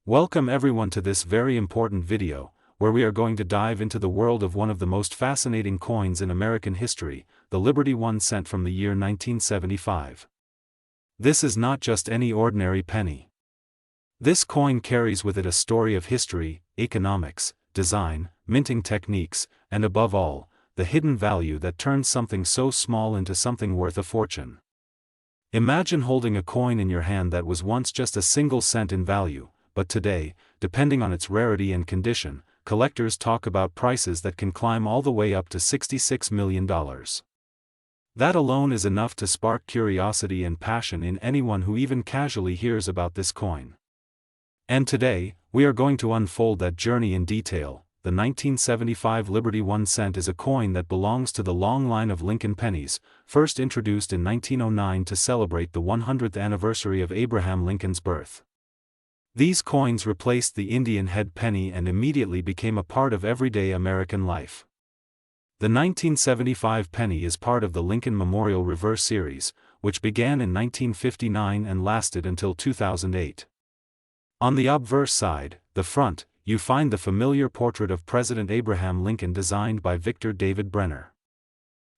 Welcome everyone to this very important video, where we are going to dive into the world of one of the most fascinating coins in American history, the Liberty 1 cent from the year 1975. This is not just any ordinary penny. This coin carries with it a story of history, economics, design, minting techniques, and above all, the hidden value that turns something so small into something worth a fortune. Imagine holding a coin in your hand that was once just a single cent in value, but today, depending on its rarity and condition, collectors talk about prices that can climb all the way up to $66 million. That alone is enough to spark curiosity and passion in anyone who even casually hears about this coin. And today, we are going to unfold that journey in detail. The 1975 Liberty 1 cent is a coin that belongs to the long line of Lincoln pennies, first introduced in 1909 to celebrate the 100th anniversary of Abraham Lincoln's birth. These coins replaced the Indian head penny and immediately became a part of everyday American life. The 1975 penny is part of the Lincoln Memorial Reverse Series, which began in 1959 and lasted until 2008. On the obverse side, the front, you find the familiar portrait of President Abraham Lincoln designed by Victor David Brenner.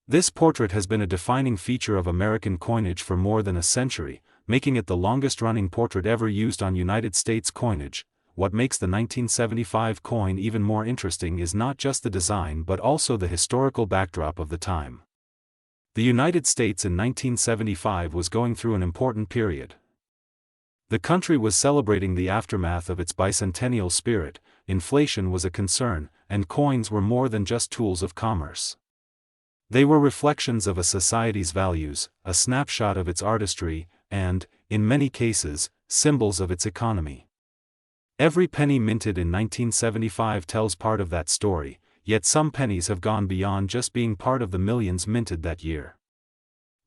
This portrait has been a defining feature of American coinage for more than a century, making it the longest-running portrait ever used on United States coinage. What makes the 1975 coin even more interesting is not just the design but also the historical backdrop of the time. The United States in 1975 was going through an important period. The country was celebrating the aftermath of its bicentennial spirit, inflation was a concern, and coins were more than just tools of commerce. They were reflections of a society's values, a snapshot of its artistry, and, in many cases, symbols of its economy. Every penny minted in 1975 tells part of that story, yet some pennies have gone beyond just being part of the millions minted that year.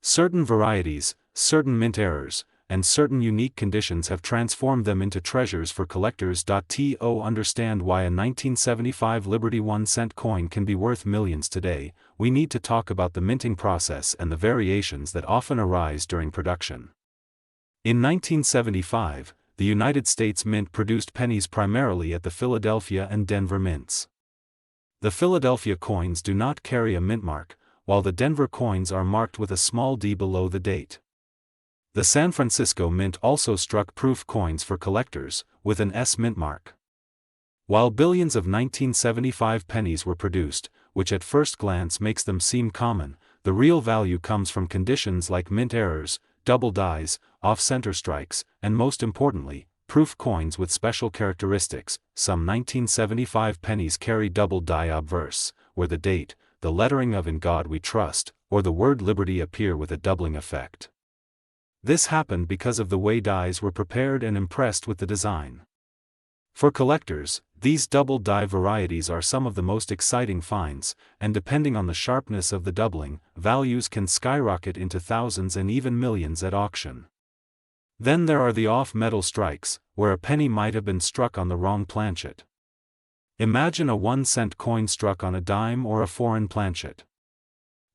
Certain varieties, certain mint errors, and certain unique conditions have transformed them into treasures for collectors. To understand why a 1975 Liberty 1 cent coin can be worth millions today, we need to talk about the minting process and the variations that often arise during production. In 1975, the United States Mint produced pennies primarily at the Philadelphia and Denver mints. The Philadelphia coins do not carry a mint mark, while the Denver coins are marked with a small d below the date. The San Francisco Mint also struck proof coins for collectors, with an S mint mark. While billions of 1975 pennies were produced, which at first glance makes them seem common, the real value comes from conditions like mint errors, double dies, off-center strikes, and most importantly, proof coins with special characteristics. Some 1975 pennies carry double die obverse, where the date, the lettering of "In God We Trust," or the word Liberty appear with a doubling effect. This happened because of the way dies were prepared and impressed with the design. For collectors, these double die varieties are some of the most exciting finds, and depending on the sharpness of the doubling, values can skyrocket into thousands and even millions at auction. Then there are the off-metal strikes, where a penny might have been struck on the wrong planchet. Imagine a 1 cent coin struck on a dime or a foreign planchet.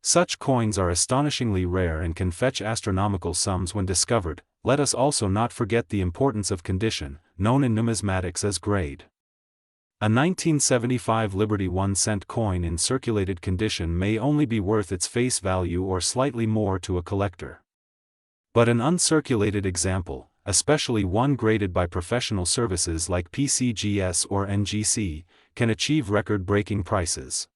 Such coins are astonishingly rare and can fetch astronomical sums when discovered. Let us also not forget the importance of condition, known in numismatics as grade. A 1975 Liberty 1 cent coin in circulated condition may only be worth its face value or slightly more to a collector. But an uncirculated example, especially one graded by professional services like PCGS or NGC, can achieve record-breaking prices.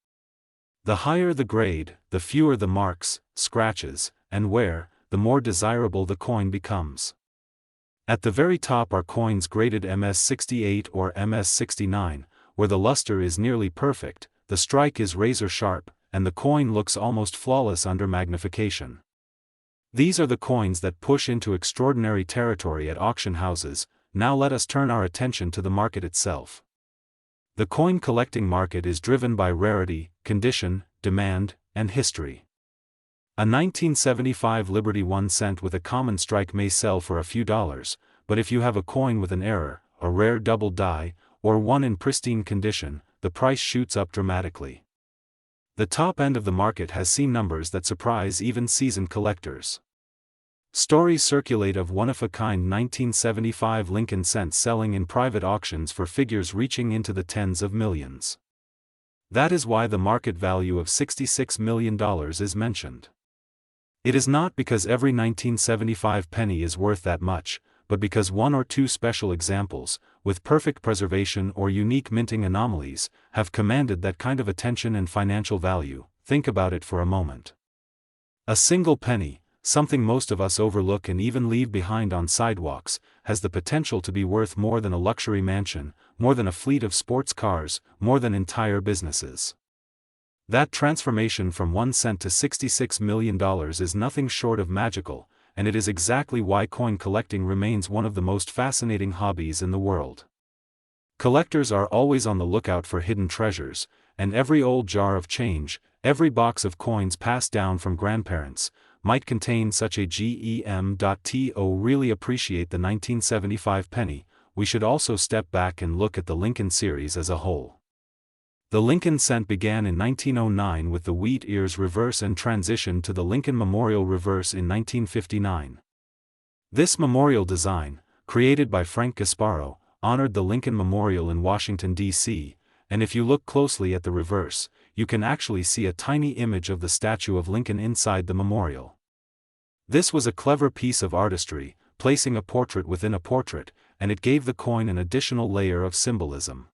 The higher the grade, the fewer the marks, scratches, and wear, the more desirable the coin becomes. At the very top are coins graded MS68 or MS69, where the luster is nearly perfect, the strike is razor sharp, and the coin looks almost flawless under magnification. These are the coins that push into extraordinary territory at auction houses. Now let us turn our attention to the market itself. The coin collecting market is driven by rarity, condition, demand, and history. A 1975 Liberty 1 cent with a common strike may sell for a few dollars, but if you have a coin with an error, a rare double die, or one in pristine condition, the price shoots up dramatically. The top end of the market has seen numbers that surprise even seasoned collectors. Stories circulate of one-of-a-kind 1975 Lincoln cent selling in private auctions for figures reaching into the tens of millions. That is why the market value of $66 million is mentioned. It is not because every 1975 penny is worth that much, but because one or two special examples, with perfect preservation or unique minting anomalies, have commanded that kind of attention and financial value. Think about it for a moment. A single penny, something most of us overlook and even leave behind on sidewalks, has the potential to be worth more than a luxury mansion, more than a fleet of sports cars, more than entire businesses. That transformation from 1 cent to $66 million is nothing short of magical, and it is exactly why coin collecting remains one of the most fascinating hobbies in the world. Collectors are always on the lookout for hidden treasures, and every old jar of change, every box of coins passed down from grandparents, might contain such a gem. To really appreciate the 1975 penny, we should also step back and look at the Lincoln series as a whole. The Lincoln cent began in 1909 with the wheat ears reverse and transitioned to the Lincoln Memorial reverse in 1959. This memorial design, created by Frank Gasparo, honored the Lincoln Memorial in Washington, D.C., and if you look closely at the reverse, you can actually see a tiny image of the statue of Lincoln inside the memorial. This was a clever piece of artistry, placing a portrait within a portrait, and it gave the coin an additional layer of symbolism.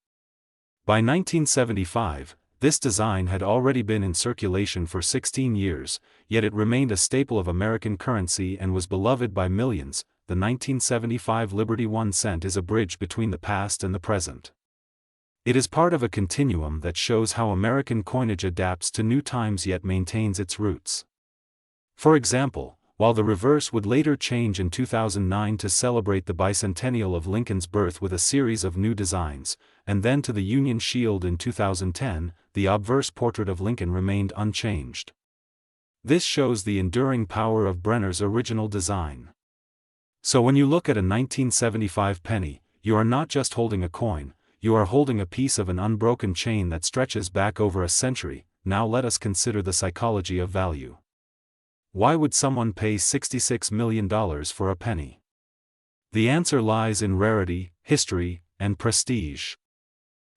By 1975, this design had already been in circulation for 16 years, yet it remained a staple of American currency and was beloved by millions. The 1975 Liberty 1 cent is a bridge between the past and the present. It is part of a continuum that shows how American coinage adapts to new times yet maintains its roots. For example, while the reverse would later change in 2009 to celebrate the bicentennial of Lincoln's birth with a series of new designs, and then to the Union Shield in 2010, the obverse portrait of Lincoln remained unchanged. This shows the enduring power of Brenner's original design. So when you look at a 1975 penny, you are not just holding a coin, you are holding a piece of an unbroken chain that stretches back over a century. Now let us consider the psychology of value. Why would someone pay $66 million for a penny? The answer lies in rarity, history, and prestige.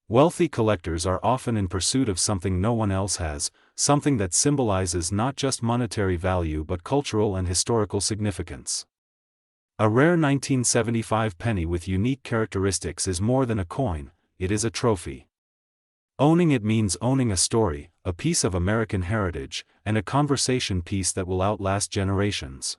Wealthy collectors are often in pursuit of something no one else has, something that symbolizes not just monetary value but cultural and historical significance. A rare 1975 penny with unique characteristics is more than a coin, it is a trophy. Owning it means owning a story, a piece of American heritage, and a conversation piece that will outlast generations.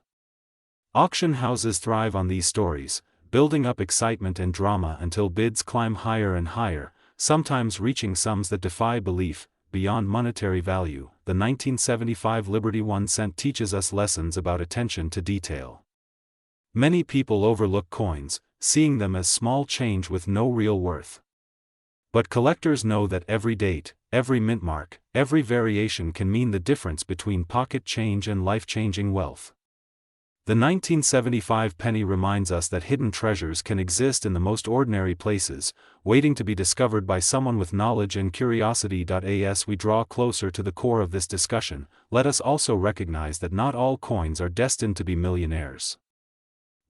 Auction houses thrive on these stories, building up excitement and drama until bids climb higher and higher, sometimes reaching sums that defy belief. Beyond monetary value, the 1975 Liberty 1 cent teaches us lessons about attention to detail. Many people overlook coins, seeing them as small change with no real worth. But collectors know that every date, every mint mark, every variation can mean the difference between pocket change and life-changing wealth. The 1975 penny reminds us that hidden treasures can exist in the most ordinary places, waiting to be discovered by someone with knowledge and curiosity. As we draw closer to the core of this discussion, let us also recognize that not all coins are destined to be millionaires.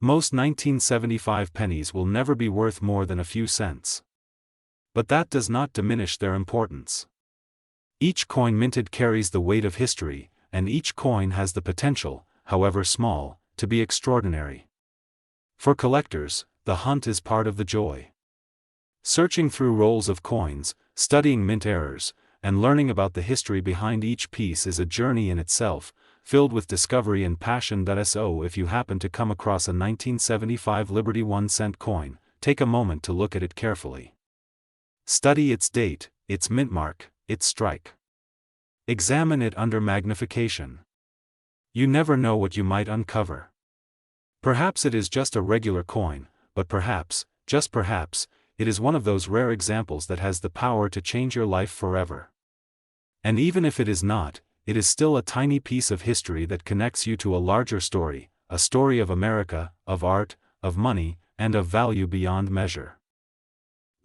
Most 1975 pennies will never be worth more than a few cents. But that does not diminish their importance. Each coin minted carries the weight of history, and each coin has the potential, however small, to be extraordinary. For collectors, the hunt is part of the joy. Searching through rolls of coins, studying mint errors, and learning about the history behind each piece is a journey in itself, filled with discovery and passion. So if you happen to come across a 1975 Liberty 1 cent coin, take a moment to look at it carefully. Study its date, its mint mark, its strike. Examine it under magnification. You never know what you might uncover. Perhaps it is just a regular coin, but perhaps, just perhaps, it is one of those rare examples that has the power to change your life forever. And even if it is not, it is still a tiny piece of history that connects you to a larger story, a story of America, of art, of money, and of value beyond measure.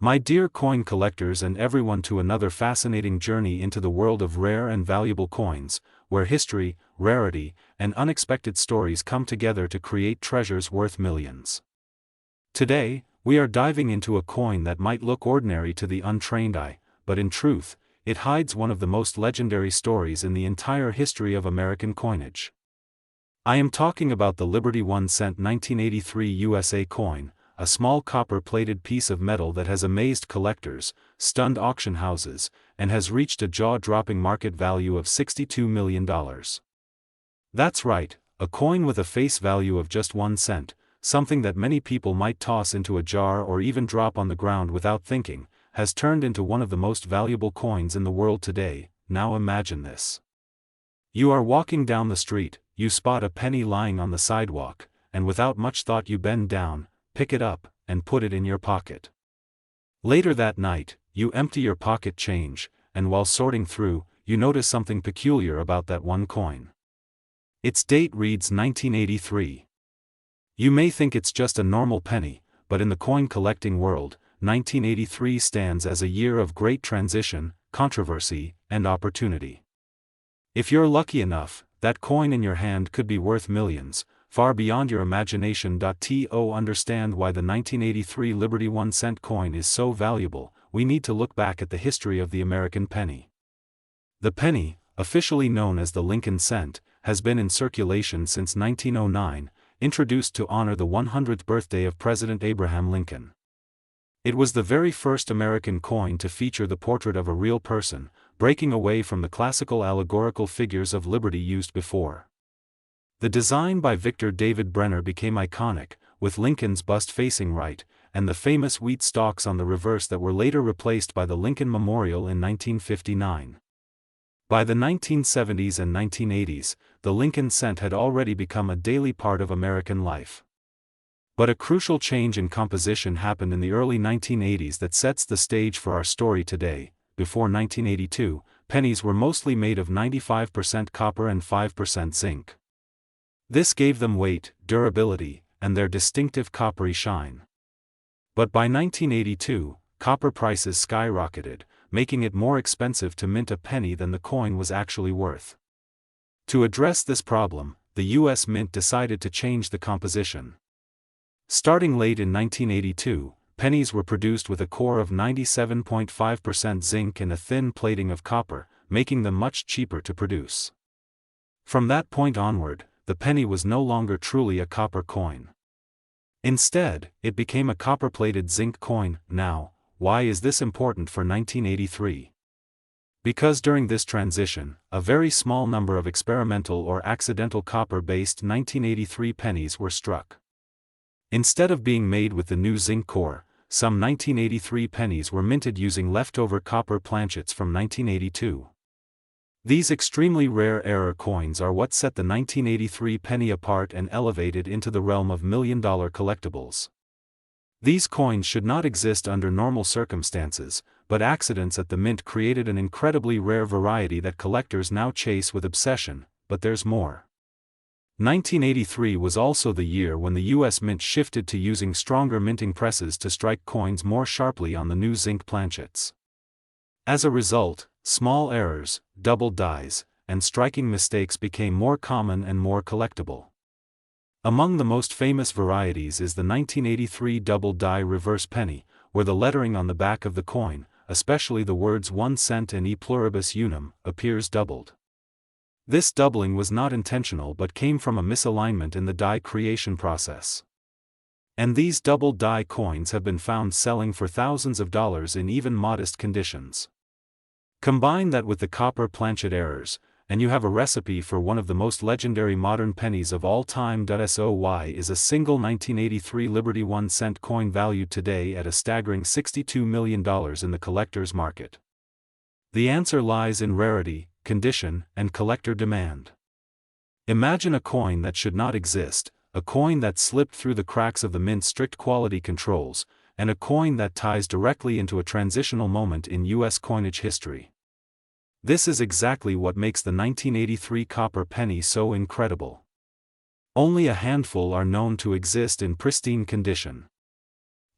My dear coin collectors and everyone, to another fascinating journey into the world of rare and valuable coins, where history, rarity, and unexpected stories come together to create treasures worth millions. Today, we are diving into a coin that might look ordinary to the untrained eye, but in truth, it hides one of the most legendary stories in the entire history of American coinage. I am talking about the Liberty 1 cent 1983 USA coin, a small copper-plated piece of metal that has amazed collectors, stunned auction houses, and has reached a jaw-dropping market value of $62 million. That's right, a coin with a face value of just 1 cent, something that many people might toss into a jar or even drop on the ground without thinking, has turned into one of the most valuable coins in the world today. Now imagine this. You are walking down the street, you spot a penny lying on the sidewalk, and without much thought you bend down, pick it up, and put it in your pocket. Later that night, you empty your pocket change, and while sorting through, you notice something peculiar about that one coin. Its date reads 1983. You may think it's just a normal penny, but in the coin collecting world, 1983 stands as a year of great transition, controversy, and opportunity. If you're lucky enough, that coin in your hand could be worth millions, far beyond your imagination. To understand why the 1983 Liberty 1 cent coin is so valuable, we need to look back at the history of the American penny. The penny, officially known as the Lincoln cent, has been in circulation since 1909, introduced to honor the 100th birthday of President Abraham Lincoln. It was the very first American coin to feature the portrait of a real person, breaking away from the classical allegorical figures of liberty used before. The design by Victor David Brenner became iconic, with Lincoln's bust facing right, and the famous wheat stalks on the reverse that were later replaced by the Lincoln Memorial in 1959. By the 1970s and 1980s, the Lincoln cent had already become a daily part of American life. But a crucial change in composition happened in the early 1980s that sets the stage for our story today. Before 1982, pennies were mostly made of 95% copper and 5% zinc. This gave them weight, durability, and their distinctive coppery shine. But by 1982, copper prices skyrocketed, making it more expensive to mint a penny than the coin was actually worth. To address this problem, the U.S. Mint decided to change the composition. Starting late in 1982, pennies were produced with a core of 97.5% zinc and a thin plating of copper, making them much cheaper to produce. From that point onward, the penny was no longer truly a copper coin. Instead, it became a copper-plated zinc coin. Now, why is this important for 1983? Because during this transition, a very small number of experimental or accidental copper-based 1983 pennies were struck. Instead of being made with the new zinc core, some 1983 pennies were minted using leftover copper planchets from 1982. These extremely rare error coins are what set the 1983 penny apart and elevate it into the realm of million-dollar collectibles. These coins should not exist under normal circumstances, but accidents at the mint created an incredibly rare variety that collectors now chase with obsession. But there's more. 1983 was also the year when the U.S. Mint shifted to using stronger minting presses to strike coins more sharply on the new zinc planchets. As a result, small errors, double dies, and striking mistakes became more common and more collectible. Among the most famous varieties is the 1983 double die reverse penny, where the lettering on the back of the coin, especially the words 1 cent and E pluribus unum, appears doubled. This doubling was not intentional but came from a misalignment in the die creation process. And these double die coins have been found selling for thousands of dollars in even modest conditions. Combine that with the copper planchet errors, and you have a recipe for one of the most legendary modern pennies of all time. So why is a single 1983 Liberty 1 cent coin valued today at a staggering $62 million in the collector's market? The answer lies in rarity, condition, and collector demand. Imagine a coin that should not exist, a coin that slipped through the cracks of the mint's strict quality controls, and a coin that ties directly into a transitional moment in U.S. coinage history. This is exactly what makes the 1983 copper penny so incredible. Only a handful are known to exist in pristine condition.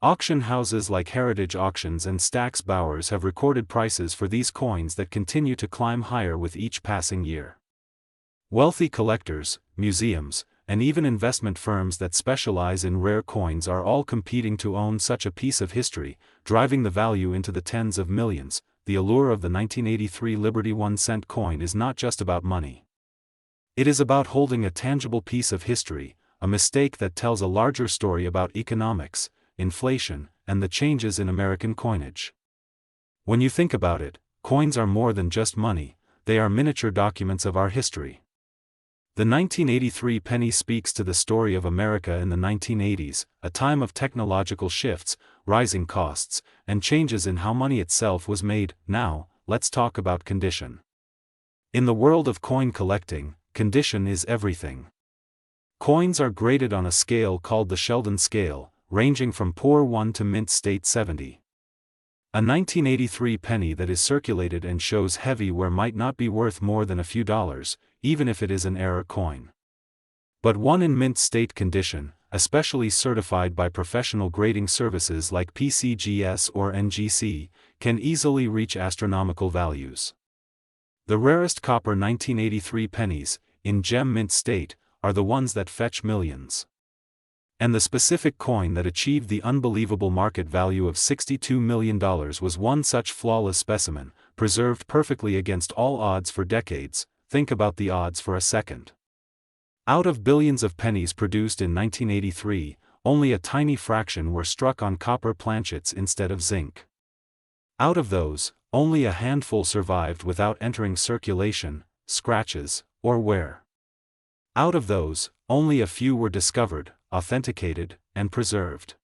Auction houses like Heritage Auctions and Stack's Bowers have recorded prices for these coins that continue to climb higher with each passing year. Wealthy collectors, museums, and even investment firms that specialize in rare coins are all competing to own such a piece of history, driving the value into the tens of millions. The allure of the 1983 Liberty 1-cent coin is not just about money. It is about holding a tangible piece of history, a mistake that tells a larger story about economics, inflation, and the changes in American coinage. When you think about it, coins are more than just money, they are miniature documents of our history. The 1983 penny speaks to the story of America in the 1980s, a time of technological shifts, rising costs, and changes in how money itself was made. Now, let's talk about condition. In the world of coin collecting, condition is everything. Coins are graded on a scale called the Sheldon scale, ranging from poor 1 to mint state 70. A 1983 penny that is circulated and shows heavy wear might not be worth more than a few dollars, even if it is an error coin. But one in mint state condition, especially certified by professional grading services like PCGS or NGC, can easily reach astronomical values. The rarest copper 1983 pennies, in gem mint state, are the ones that fetch millions. And the specific coin that achieved the unbelievable market value of $62 million was one such flawless specimen, preserved perfectly against all odds for decades. Think about the odds for a second. Out of billions of pennies produced in 1983, only a tiny fraction were struck on copper planchets instead of zinc. Out of those, only a handful survived without entering circulation, scratches, or wear. Out of those, only a few were discovered, authenticated, and preserved.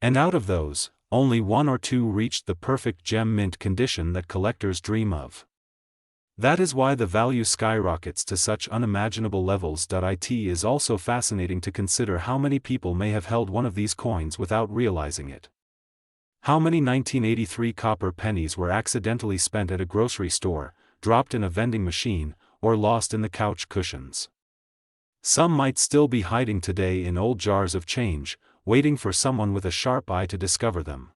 And out of those, only one or two reached the perfect gem mint condition that collectors dream of. That is why the value skyrockets to such unimaginable levels. It is also fascinating to consider how many people may have held one of these coins without realizing it. How many 1983 copper pennies were accidentally spent at a grocery store, dropped in a vending machine, or lost in the couch cushions? Some might still be hiding today in old jars of change, waiting for someone with a sharp eye to discover them.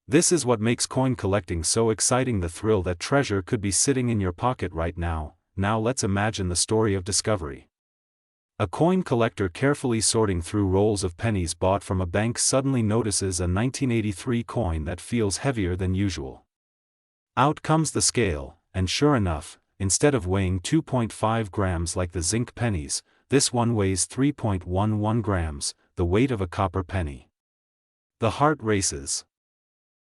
This is what makes coin collecting so exciting, the thrill that treasure could be sitting in your pocket right now. Now let's imagine the story of discovery. A coin collector carefully sorting through rolls of pennies bought from a bank suddenly notices a 1983 coin that feels heavier than usual. Out comes the scale, and sure enough, instead of weighing 2.5 grams like the zinc pennies, this one weighs 3.11 grams, the weight of a copper penny. The heart races.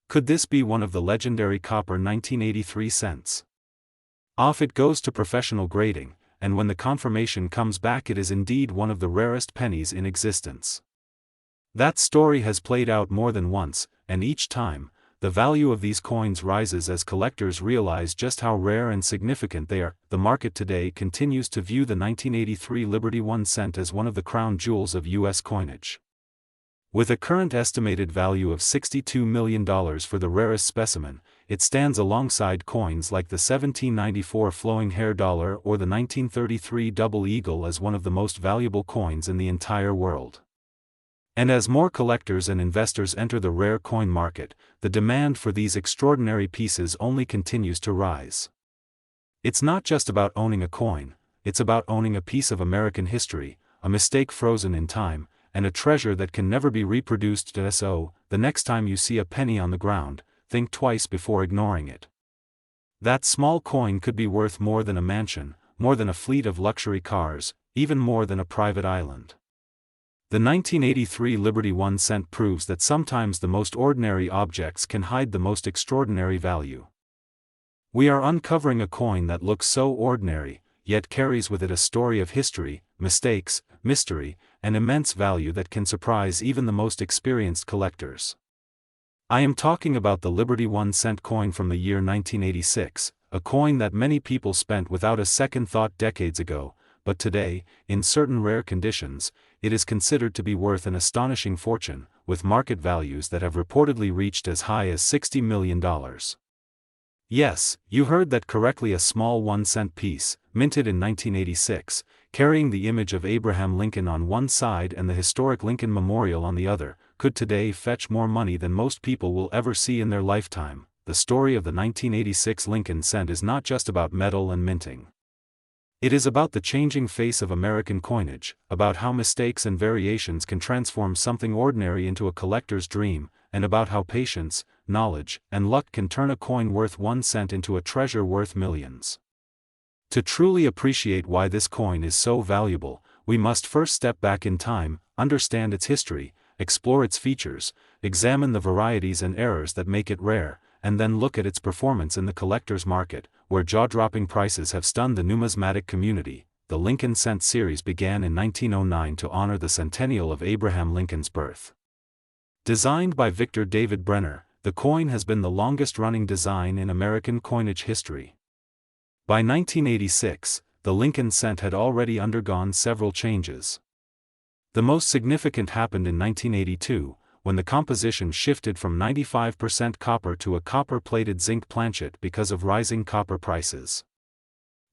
Could this be one of the legendary copper 1983 cents? Off it goes to professional grading, and when the confirmation comes back, it is indeed one of the rarest pennies in existence. That story has played out more than once, and each time, the value of these coins rises as collectors realize just how rare and significant they are. The market today continues to view the 1983 Liberty 1 cent as one of the crown jewels of U.S. coinage. With a current estimated value of $62 million for the rarest specimen, it stands alongside coins like the 1794 flowing hair dollar or the 1933 double eagle as one of the most valuable coins in the entire world. And as more collectors and investors enter the rare coin market, the demand for these extraordinary pieces only continues to rise. It's not just about owning a coin, it's about owning a piece of American history, a mistake frozen in time, and a treasure that can never be reproduced. So, the next time you see a penny on the ground, think twice before ignoring it. That small coin could be worth more than a mansion, more than a fleet of luxury cars, even more than a private island. The 1983 Liberty 1 cent proves that sometimes the most ordinary objects can hide the most extraordinary value. We are uncovering a coin that looks so ordinary, yet carries with it a story of history, mistakes, mystery, and immense value that can surprise even the most experienced collectors. I am talking about the Liberty 1 cent coin from the year 1986, a coin that many people spent without a second thought decades ago, but today, in certain rare conditions, it is considered to be worth an astonishing fortune, with market values that have reportedly reached as high as $60 million. Yes, you heard that correctly, a small 1-cent piece, minted in 1986, carrying the image of Abraham Lincoln on one side and the historic Lincoln Memorial on the other, could today fetch more money than most people will ever see in their lifetime. The story of the 1986 Lincoln cent is not just about metal and minting. It is about the changing face of American coinage, about how mistakes and variations can transform something ordinary into a collector's dream, and about how patience, knowledge, and luck can turn a coin worth 1 cent into a treasure worth millions. To truly appreciate why this coin is so valuable, we must first step back in time, understand its history, explore its features, examine the varieties and errors that make it rare, and then look at its performance in the collector's market, where jaw-dropping prices have stunned the numismatic community. The Lincoln Cent series began in 1909 to honor the centennial of Abraham Lincoln's birth. Designed by Victor David Brenner, the coin has been the longest-running design in American coinage history. By 1986, the Lincoln cent had already undergone several changes. The most significant happened in 1982, when the composition shifted from 95% copper to a copper-plated zinc planchet because of rising copper prices.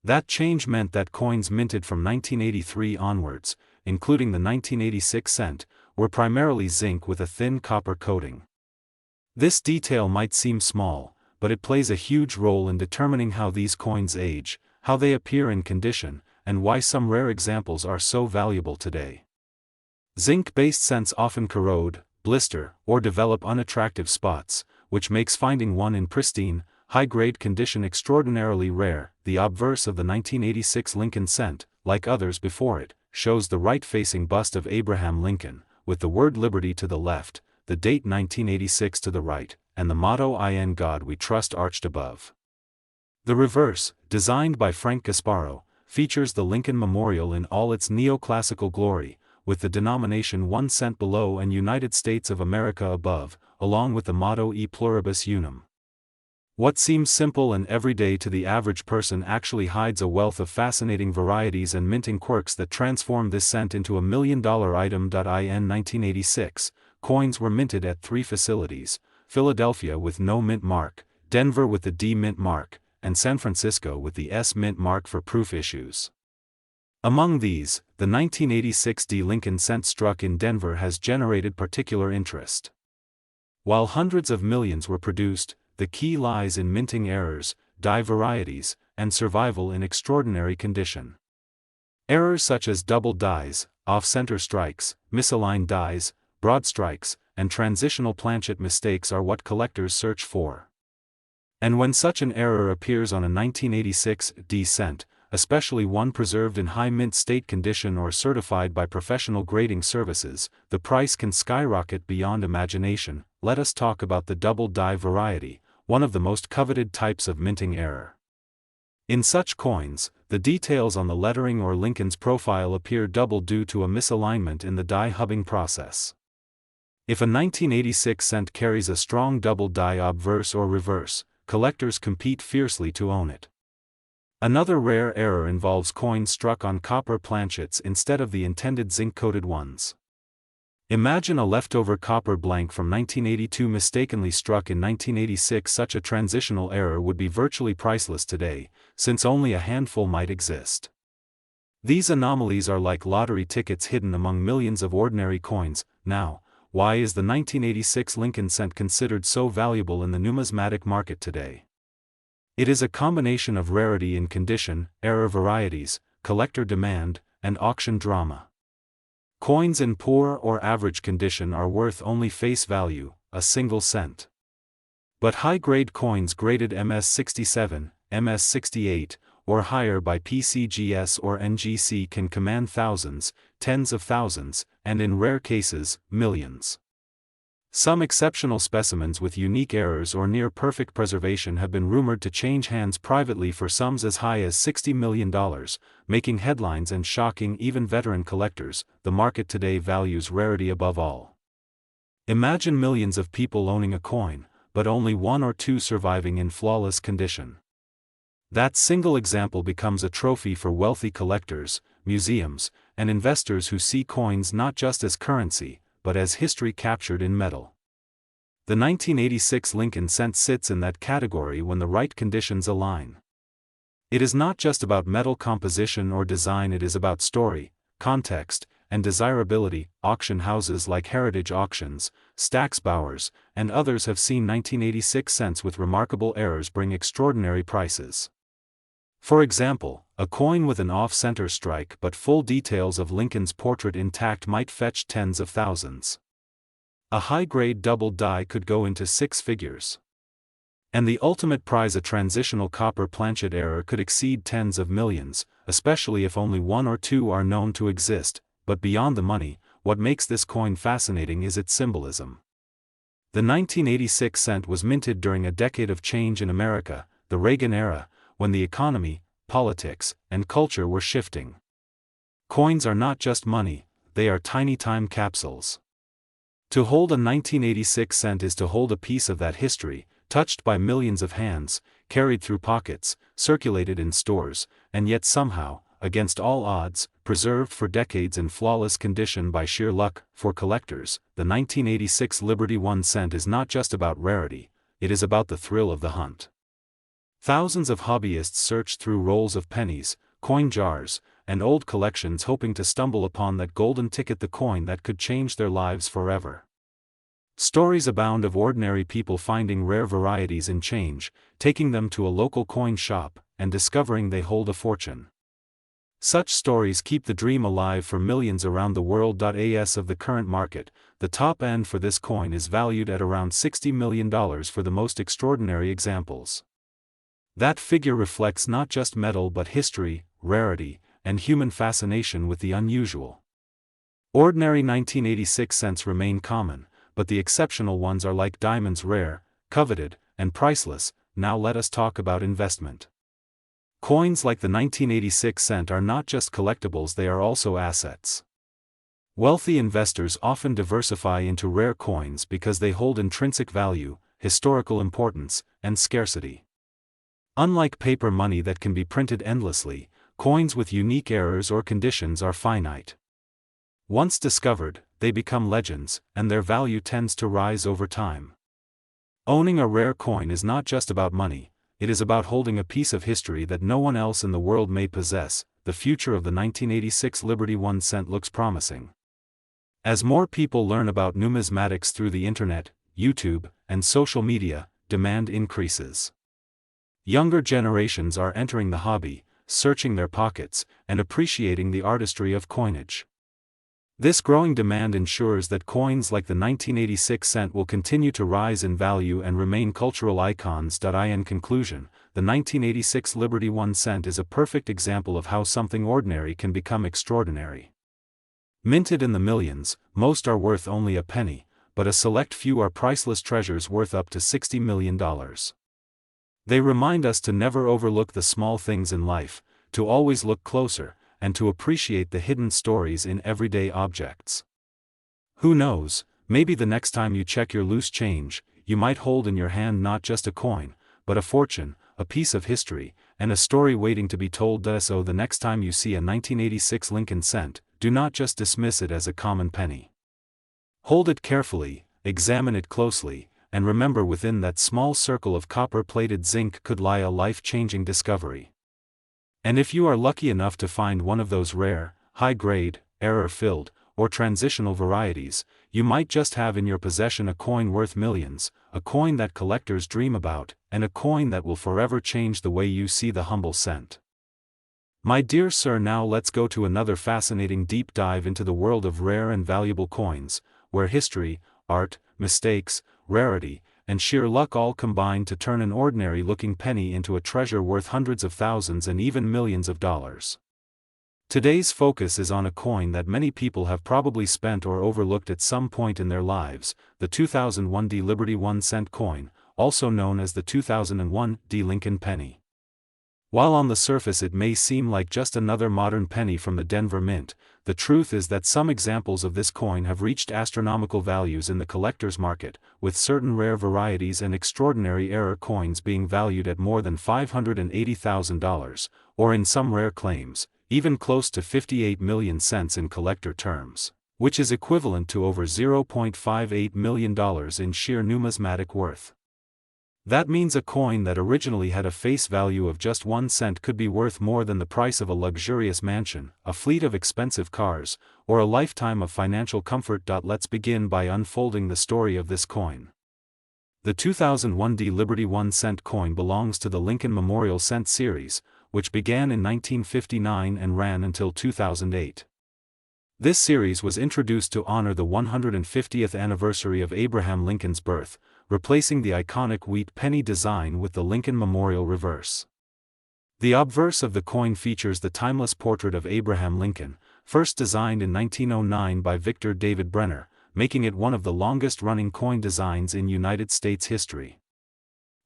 That change meant that coins minted from 1983 onwards, including the 1986 cent, were primarily zinc with a thin copper coating. This detail might seem small, but it plays a huge role in determining how these coins age, how they appear in condition, and why some rare examples are so valuable today. Zinc-based cents often corrode, blister, or develop unattractive spots, which makes finding one in pristine, high-grade condition extraordinarily rare. The obverse of the 1986 Lincoln cent, like others before it, shows the right-facing bust of Abraham Lincoln, with the word Liberty to the left, the date 1986 to the right, and the motto "In God We Trust" arched above. The reverse, designed by Frank Gasparo, features the Lincoln Memorial in all its neoclassical glory, with the denomination 1 cent below and United States of America above, along with the motto E Pluribus Unum. What seems simple and everyday to the average person actually hides a wealth of fascinating varieties and minting quirks that transform this cent into a million-dollar item. In 1986, coins were minted at 3 facilities: Philadelphia with no mint mark, Denver with the D mint mark, and San Francisco with the S mint mark for proof issues. Among these, the 1986 D Lincoln cent struck in Denver has generated particular interest. While hundreds of millions were produced, the key lies in minting errors, die varieties, and survival in extraordinary condition. Errors such as double dies, off-center strikes, misaligned dies, broad strikes, and transitional planchet mistakes are what collectors search for. And when such an error appears on a 1986 D cent, especially one preserved in high mint state condition or certified by professional grading services, the price can skyrocket beyond imagination. Let us talk about the double die variety, one of the most coveted types of minting error. In such coins, the details on the lettering or Lincoln's profile appear double due to a misalignment in the die hubbing process. If a 1986 cent carries a strong double die obverse or reverse, collectors compete fiercely to own it. Another rare error involves coins struck on copper planchets instead of the intended zinc-coated ones. Imagine a leftover copper blank from 1982 mistakenly struck in 1986. Such a transitional error would be virtually priceless today, since only a handful might exist. These anomalies are like lottery tickets hidden among millions of ordinary coins. Now, why is the 1986 Lincoln cent considered so valuable in the numismatic market today? It is a combination of rarity in condition, error varieties, collector demand, and auction drama. Coins in poor or average condition are worth only face value, a single cent. But high-grade coins graded MS-67, MS-68, or higher by PCGS or NGC can command thousands, tens of thousands, and in rare cases, millions. Some exceptional specimens with unique errors or near-perfect preservation have been rumored to change hands privately for sums as high as $60 million, making headlines and shocking even veteran collectors. The market today values rarity above all. Imagine millions of people owning a coin, but only 1 or 2 surviving in flawless condition. That single example becomes a trophy for wealthy collectors, museums, and investors who see coins not just as currency, but as history captured in metal. The 1986 Lincoln cent sits in that category when the right conditions align. It is not just about metal composition or design, it is about story, context, and desirability. Auction houses like Heritage Auctions, Stack's Bowers, and others have seen 1986 cents with remarkable errors bring extraordinary prices. For example, a coin with an off-center strike but full details of Lincoln's portrait intact might fetch tens of thousands. A high-grade doubled die could go into six figures. And the ultimate prize, a transitional copper planchet error, could exceed tens of millions, especially if only one or two are known to exist. But beyond the money, what makes this coin fascinating is its symbolism. The 1986 cent was minted during a decade of change in America, the Reagan era, when the economy, politics, and culture were shifting. Coins are not just money, they are tiny time capsules. To hold a 1986 cent is to hold a piece of that history, touched by millions of hands, carried through pockets, circulated in stores, and yet somehow, against all odds, preserved for decades in flawless condition by sheer luck. For collectors, the 1986 Liberty 1 cent is not just about rarity, it is about the thrill of the hunt. Thousands of hobbyists search through rolls of pennies, coin jars, and old collections hoping to stumble upon that golden ticket, the coin that could change their lives forever. Stories abound of ordinary people finding rare varieties in change, taking them to a local coin shop, and discovering they hold a fortune. Such stories keep the dream alive for millions around the world. As of the current market, the top end for this coin is valued at around $60 million for the most extraordinary examples. That figure reflects not just metal but history, rarity, and human fascination with the unusual. Ordinary 1986 cents remain common, but the exceptional ones are like diamonds, rare, coveted, and priceless. Now let us talk about investment. Coins like the 1986 cent are not just collectibles, they are also assets. Wealthy investors often diversify into rare coins because they hold intrinsic value, historical importance, and scarcity. Unlike paper money that can be printed endlessly, coins with unique errors or conditions are finite. Once discovered, they become legends, and their value tends to rise over time. Owning a rare coin is not just about money, it is about holding a piece of history that no one else in the world may possess. The future of the 1986 Liberty 1 cent looks promising. As more people learn about numismatics through the internet, YouTube, and social media, demand increases. Younger generations are entering the hobby, searching their pockets, and appreciating the artistry of coinage. This growing demand ensures that coins like the 1986 cent will continue to rise in value and remain cultural icons. In conclusion, the 1986 Liberty 1 cent is a perfect example of how something ordinary can become extraordinary. Minted in the millions, most are worth only a penny, but a select few are priceless treasures worth up to $60 million. They remind us to never overlook the small things in life, to always look closer, and to appreciate the hidden stories in everyday objects. Who knows, maybe the next time you check your loose change, you might hold in your hand not just a coin, but a fortune, a piece of history, and a story waiting to be told. So the next time you see a 1986 Lincoln cent, do not just dismiss it as a common penny. Hold it carefully, examine it closely, and remember, within that small circle of copper-plated zinc could lie a life-changing discovery. And if you are lucky enough to find one of those rare, high-grade, error-filled, or transitional varieties, you might just have in your possession a coin worth millions, a coin that collectors dream about, and a coin that will forever change the way you see the humble cent. My dear sir, now let's go to another fascinating deep dive into the world of rare and valuable coins, where history, art, mistakes, rarity, and sheer luck all combine to turn an ordinary-looking penny into a treasure worth hundreds of thousands and even millions of dollars. Today's focus is on a coin that many people have probably spent or overlooked at some point in their lives, the 2001 D Liberty 1 cent coin, also known as the 2001 D Lincoln penny. While on the surface it may seem like just another modern penny from the Denver Mint, the truth is that some examples of this coin have reached astronomical values in the collector's market, with certain rare varieties and extraordinary error coins being valued at more than $580,000, or in some rare claims, even close to 58 million cents in collector terms, which is equivalent to over $0.58 million in sheer numismatic worth. That means a coin that originally had a face value of just 1 cent could be worth more than the price of a luxurious mansion, a fleet of expensive cars, or a lifetime of financial comfort. Let's begin by unfolding the story of this coin. The 2001 Liberty 1 cent coin belongs to the Lincoln Memorial Cent series, which began in 1959 and ran until 2008. This series was introduced to honor the 150th anniversary of Abraham Lincoln's birth, replacing the iconic wheat penny design with the Lincoln Memorial reverse. The obverse of the coin features the timeless portrait of Abraham Lincoln, first designed in 1909 by Victor David Brenner, making it one of the longest-running coin designs in United States history.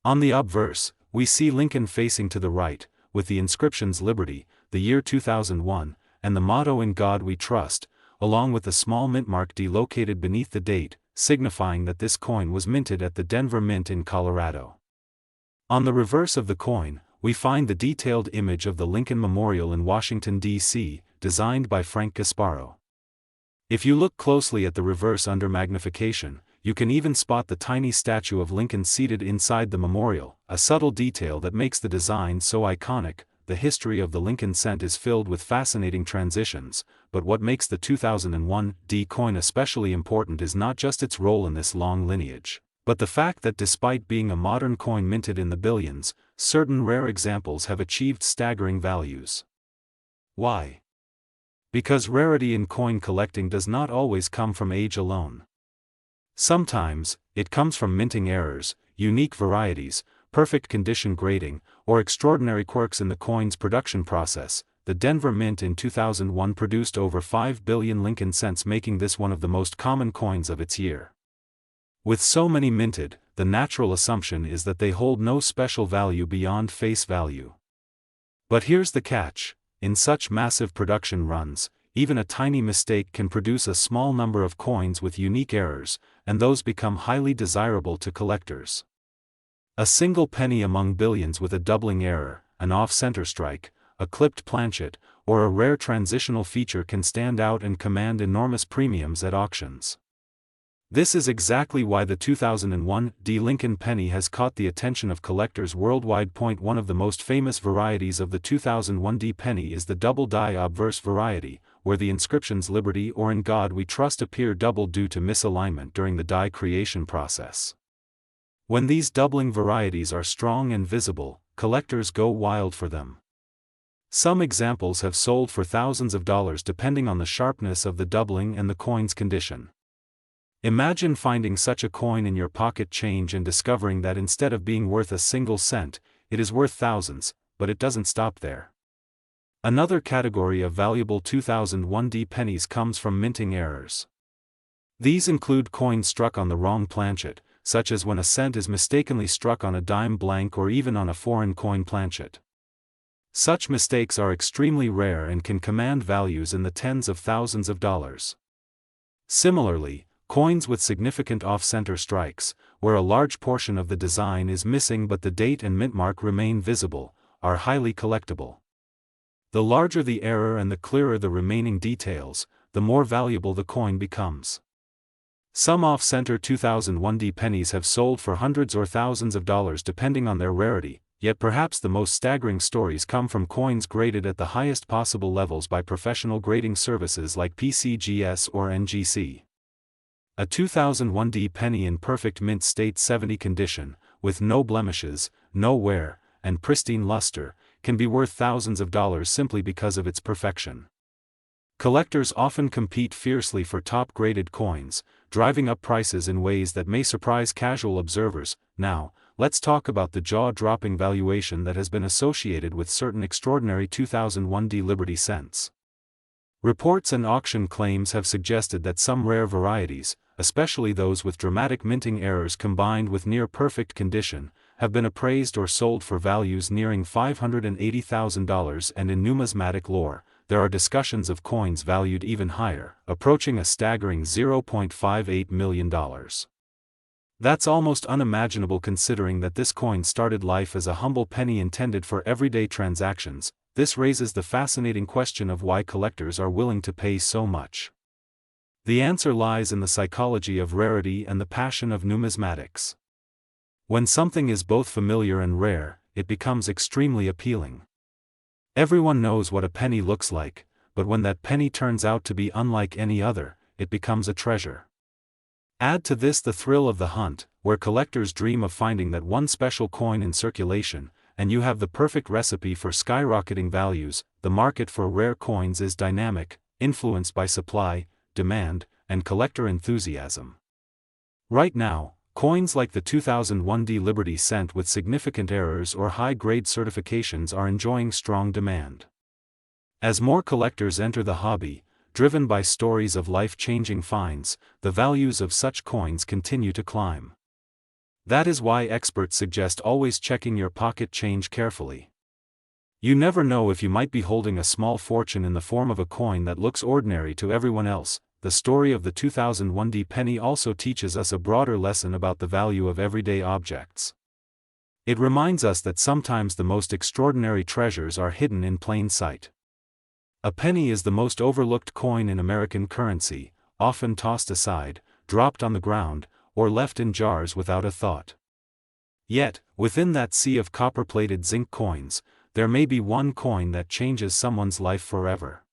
On the obverse, we see Lincoln facing to the right, with the inscriptions Liberty, the year 2001, and the motto In God We Trust, along with a small mint mark D located beneath the date, signifying that this coin was minted at the Denver Mint in Colorado. On the reverse of the coin, we find the detailed image of the Lincoln Memorial in Washington, D.C., designed by Frank Gasparo. If you look closely at the reverse under magnification, you can even spot the tiny statue of Lincoln seated inside the memorial, a subtle detail that makes the design so iconic. The history of the Lincoln cent is filled with fascinating transitions, but what makes the 2001 D coin especially important is not just its role in this long lineage, but the fact that despite being a modern coin minted in the billions, certain rare examples have achieved staggering values. Why? Because rarity in coin collecting does not always come from age alone. Sometimes, it comes from minting errors, unique varieties, perfect condition grading, or extraordinary quirks in the coin's production process. The Denver Mint in 2001 produced over 5 billion Lincoln cents, making this one of the most common coins of its year. With so many minted, the natural assumption is that they hold no special value beyond face value. But here's the catch: in such massive production runs, even a tiny mistake can produce a small number of coins with unique errors, and those become highly desirable to collectors. A single penny among billions with a doubling error, an off-center strike, a clipped planchet, or a rare transitional feature can stand out and command enormous premiums at auctions. This is exactly why the 2001 D Lincoln penny has caught the attention of collectors worldwide. One of the most famous varieties of the 2001 D penny is the double die obverse variety, where the inscriptions Liberty or In God We Trust appear double due to misalignment during the die creation process. When these doubling varieties are strong and visible, collectors go wild for them. Some examples have sold for thousands of dollars depending on the sharpness of the doubling and the coin's condition. Imagine finding such a coin in your pocket change and discovering that instead of being worth a single cent, it is worth thousands, but it doesn't stop there. Another category of valuable 2001 D pennies comes from minting errors. These include coins struck on the wrong planchet, such as when a cent is mistakenly struck on a dime blank or even on a foreign coin planchet. Such mistakes are extremely rare and can command values in the tens of thousands of dollars. Similarly, coins with significant off-center strikes, where a large portion of the design is missing but the date and mint mark remain visible, are highly collectible. The larger the error and the clearer the remaining details, the more valuable the coin becomes. Some off-center 2001 D pennies have sold for hundreds or thousands of dollars depending on their rarity, yet perhaps the most staggering stories come from coins graded at the highest possible levels by professional grading services like PCGS or NGC. A 2001 D penny in perfect mint state 70 condition, with no blemishes, no wear, and pristine luster, can be worth thousands of dollars simply because of its perfection. Collectors often compete fiercely for top-graded coins, driving up prices in ways that may surprise casual observers. Now, let's talk about the jaw-dropping valuation that has been associated with certain extraordinary 2001 D Liberty cents. Reports and auction claims have suggested that some rare varieties, especially those with dramatic minting errors combined with near-perfect condition, have been appraised or sold for values nearing $580,000, and in numismatic lore, there are discussions of coins valued even higher, approaching a staggering $0.58 million. That's almost unimaginable considering that this coin started life as a humble penny intended for everyday transactions. This raises the fascinating question of why collectors are willing to pay so much. The answer lies in the psychology of rarity and the passion of numismatics. When something is both familiar and rare, it becomes extremely appealing. Everyone knows what a penny looks like, but when that penny turns out to be unlike any other, it becomes a treasure. Add to this the thrill of the hunt, where collectors dream of finding that one special coin in circulation, and you have the perfect recipe for skyrocketing values. The market for rare coins is dynamic, influenced by supply, demand, and collector enthusiasm. Right now, coins like the 2001 Liberty Cent with significant errors or high-grade certifications are enjoying strong demand. As more collectors enter the hobby, driven by stories of life-changing finds, the values of such coins continue to climb. That is why experts suggest always checking your pocket change carefully. You never know if you might be holding a small fortune in the form of a coin that looks ordinary to everyone else. The story of the 2001 penny also teaches us a broader lesson about the value of everyday objects. It reminds us that sometimes the most extraordinary treasures are hidden in plain sight. A penny is the most overlooked coin in American currency, often tossed aside, dropped on the ground, or left in jars without a thought. Yet, within that sea of copper-plated zinc coins, there may be one coin that changes someone's life forever.